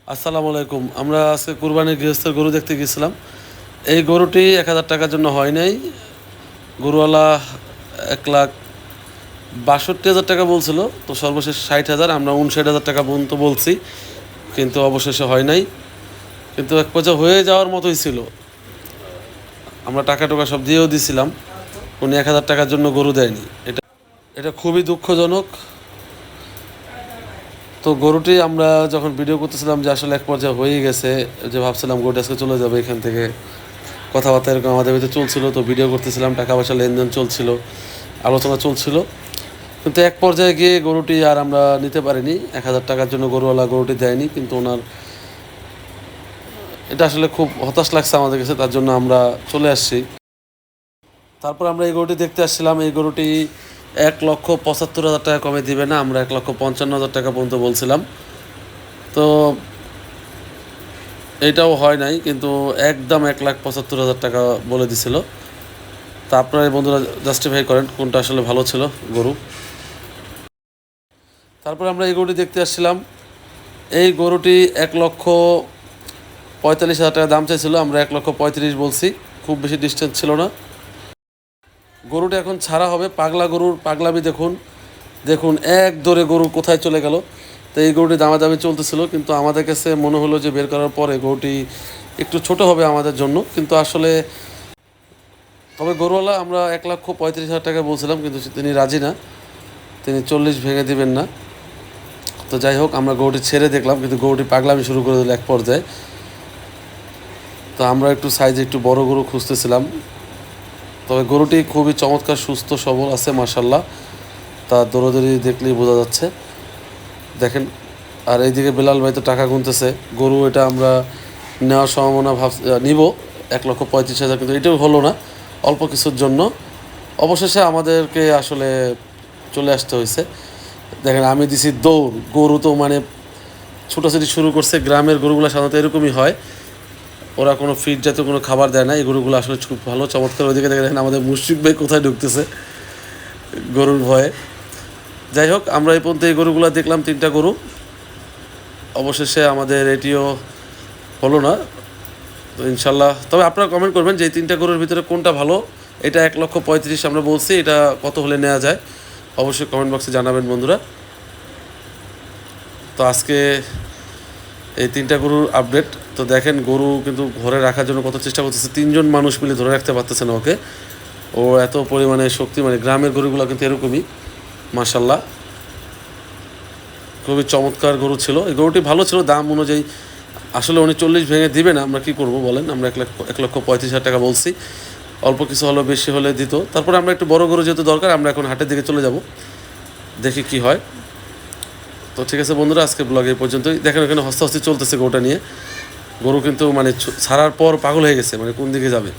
আসসালামু আলাইকুম। আমরা আজকে কুরবানির গৃহস্থের গরু দেখতে গিয়েছিলাম। এই গরুটি ১,০০০ টাকার জন্য হয় নাই। গরুওয়ালা ১,৬২,০০০ টাকা বলছিল। তো সর্বশেষ ৬০,০০০, আমরা ৫৯,০০০ টাকা পর্যন্ত বলছি, কিন্তু অবশেষে হয় নাই। কিন্তু এক পর্যায়ে হয়ে যাওয়ার মতোই ছিল। আমরা টাকা সব দিয়েও দিছিলাম, উনি ১,০০০ টাকার জন্য গরু দেয়নি। এটা এটা খুবই দুঃখজনক। তো গরুটি আমরা যখন ভিডিও করতেছিলাম যে আসলে এক পর্যায়ে হয়েই গেছে, যে ভাবছিলাম গরুটি আজকে চলে যাবে এখান থেকে, কথাবার্তা এরকম আমাদের ভিতরে চলছিল। তো ভিডিও করতেছিলাম, টাকা পয়সা লেনদেন চলছিল, আলোচনা চলছিল। কিন্তু এক পর্যায়ে গিয়ে গরুটি আর আমরা নিতে পারিনি। ১,০০০ টাকার জন্য গরুওয়ালা গরুটি দেয়নি, কিন্তু ওনার এটা আসলে খুব হতাশ লাগছে আমাদের কাছে, তার জন্য আমরা চলে আসছি। তারপর আমরা এই গরুটি দেখতে আসছিলাম। এই গরুটি ১,৭৫,০০০ টাকা কমে দিবে না, আমরা ১,৫৫,০০০ টাকা পর্যন্ত বলছিলাম। তো এইটাও হয় নাই, কিন্তু একদম ১,৭৫,০০০ টাকা বলে দিছিল। তা আপনারা এই বন্ধুরা জাস্টিফাই করেন কোনটা আসলে ভালো ছিল গরু। তারপর আমরা এই গরুটি দেখতে আসছিলাম। এই গরুটি ১,৪৫,০০০ টাকা দাম চাইছিল, আমরা ১,৩৫,০০০ বলছি। খুব বেশি ডিস্টেন্স ছিল না। গরুটা এখন ছাড়া হবে। পাগলা গরুর পাগলামি দেখুন, দেখুন এক দৌড়ে গরু কোথায় চলে গেল। তো এই গরুটি দামাদামি চলতেছিল, কিন্তু আমাদের কাছে মনে হলো যে বের করার পরে গরুটি একটু ছোট হবে আমাদের জন্য, কিন্তু আসলে তবে গরুওয়ালা আমরা ১,৩৫,০০০ টাকা বলছিলাম, কিন্তু তিনি রাজি না, তিনি ৪০ ভেঙে দিবেন না। তো যাই হোক, আমরা গরুটি ছেড়ে দেখলাম, কিন্তু গরুটি পাগলামি শুরু করে দিল এক পর্যায়ে। তো আমরা একটু সাইজে একটু বড় গরু খুঁজতেছিলাম। তবে গরুটি খুবই চমৎকার, সুস্থ সবল আছে মাশাল্লাহ। তার দৌড়াদৌড়ি দেখলেই বোঝা যাচ্ছে, দেখেন। আর এইদিকে বেলাল ভাই তো টাকা গুনতেছে। গরু এটা আমরা নেওয়ার সম্ভাবনা নিব ১,৩৫,০০০, কিন্তু এটাও হলো না, অল্প কিছুর জন্য। অবশেষে আমাদেরকে আসলে চলে আসতে হয়েছে। দেখেন, আমি দিছি দৌড়, গরু তো মানে ছুটাছুটি শুরু করছে। গ্রামের গরুগুলো সাধারণত এরকমই হয়, ওরা কোনো ফিড জাতীয় কোনো খাবার দেয় না। এই গরুগুলো আসলে খুব ভালো, চমৎকার। ওইদিকে দেখেন আমাদের মুশফিক ভাই কোথায় ঢুকতেছে গরুর ভয়ে। যাই হোক, আমরা এই পর্যন্ত এই গরুগুলো দেখলাম, 3টা গরু। অবশেষে আমাদের এটিও হলো না। তো ইনশাল্লাহ, তবে আপনারা কমেন্ট করবেন যে এই 3টা গরুর ভিতরে কোনটা ভালো। এটা ১,৩৫,০০০ আমরা বলছি, এটা কত হলে নেওয়া যায় অবশ্যই কমেন্ট বক্সে জানাবেন বন্ধুরা। তো আজকে এই 3টা গরুর আপডেট। তো দেখেন, গরু কিন্তু ঘরে রাখার জন্য কত চেষ্টা করতেছে, 3জন মানুষ মিলে ধরে রাখতে পারতেছে না ওকে। ও এত পরিমাণে শক্তি, মানে গ্রামের গরুগুলো কিন্তু এরকমই মাশাল্লাহ। খুবই চমৎকার গরু ছিল। এই গরুটি ভালো ছিল দাম অনুযায়ী। আসলে উনি ৪০ ভেঙে দিবে না, আমরা কী করবো বলেন। আমরা ১,৩৫,০০০ টাকা বলছি, অল্প কিছু হলেও বেশি হলে দিত। তারপরে আমরা একটু বড় গরু যেহেতু দরকার, আমরা এখন হাটের দিকে চলে যাব, দেখি কি হয়। তো ঠিক আছে বন্ধুরা, আজকে ব্লগ এই পর্যন্তই। দেখেন এখানে হস্তাহস্তি চলতেছে গরুটা নিয়ে। গরু কিন্তু মানে ছাড়ার পর পাগল হয়ে গেছে, মানে কোন দিকে যাবে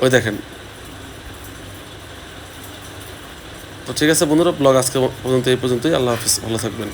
ওই দেখেন। তো ঠিক আছে বন্ধুরা, ব্লগ আজকে পর্যন্ত এই পর্যন্তই। আল্লাহ হাফিজ, ভালো থাকবেন।